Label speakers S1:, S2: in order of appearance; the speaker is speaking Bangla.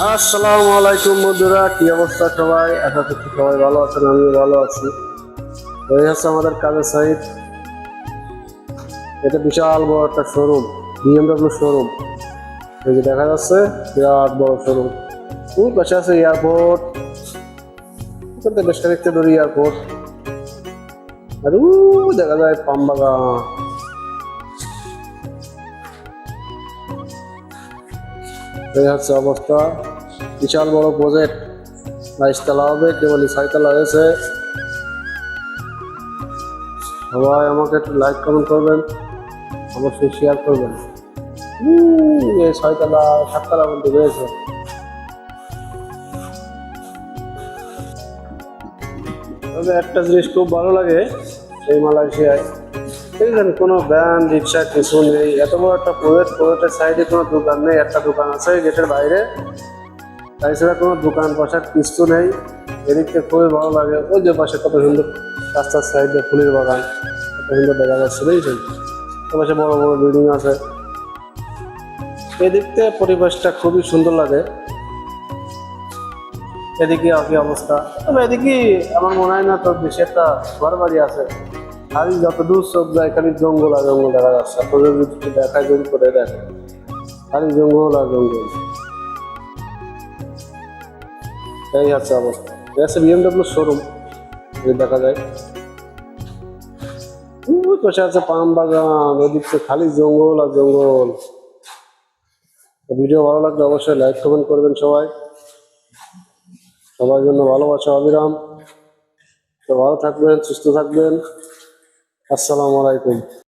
S1: আসসালামু আলাইকুম বন্ধুরা, কি অবস্থা সবাই? আশা করছি সবাই ভালো আছেন, আমিও ভালো আছি। এই হচ্ছে আমাদের কাজের সাইট। এটা বিশাল বড় একটা শোরুম, বিএমডব্লিউ শোরুম। এই যে দেখা যাচ্ছে বিরাট বড় শোরুম। ওই পাশে আছে এয়ারপোর্ট, ওখান থেকে বেশ খানিকটা দূরে এয়ারপোর্ট। আর দেখা যায় পাম বাগান। এই হচ্ছে অবস্থা, বিশাল বড় প্রজেক্ট। 22 তলা হবে, কেবল 6 তলা হয়েছে। সবাই আমাকে একটু লাইক কমেন্ট করবেন, অবশ্যই শেয়ার করবেন। এই 6 তলা 7 তলা পর্যন্ত রয়েছে। তবে একটা জিনিস খুব ভালো লাগে এই মালয়েশিয়ায়, দেখবেন কোনো ভ্যান রিক্সা কিছু নেই। এত বড় একটা প্রজেক্টের সাইডে কোনো দোকান নেই। একটা দোকান আছে গেটের বাইরে, তাছাড়া কোনো দোকান বসার কিছু নেই। এদিকটা খুবই ভালো লাগে। ওই যে পাশে কত সুন্দর রাস্তার সাইডে ফুলের বাগান, কত সুন্দর দেখা যাচ্ছে, বুঝছেন? পাশে বড় বড় বিল্ডিং আছে। এদিকতে পরিবেশটা খুবই সুন্দর লাগে। এদিকে কি অবস্থা? তবে এদিকে আমার মনে হয় না তো বেশি একটা ঘর বাড়ি আছে। খালি যত দূর চোখ যায় খালি জঙ্গল আর জঙ্গল দেখা যাচ্ছে। আপনাদের যদি একটু দেখায়, জমি করে দেখে, খালি জঙ্গল আর জঙ্গল। এই হচ্ছে অবস্থা। এটা বিএমডব্লিউ শোরুম, দেখা যায়। ওই পাশে আছে পাম বাগান, ওদিকে খালি জঙ্গল আর জঙ্গল। ভিডিও ভালো লাগলে অবশ্যই লাইক কমেন্ট করবেন সবাই। সবার জন্য ভালোবাসা অবিরাম। তো ভালো থাকবেন, সুস্থ থাকবেন। আসসালামু আলাইকুম।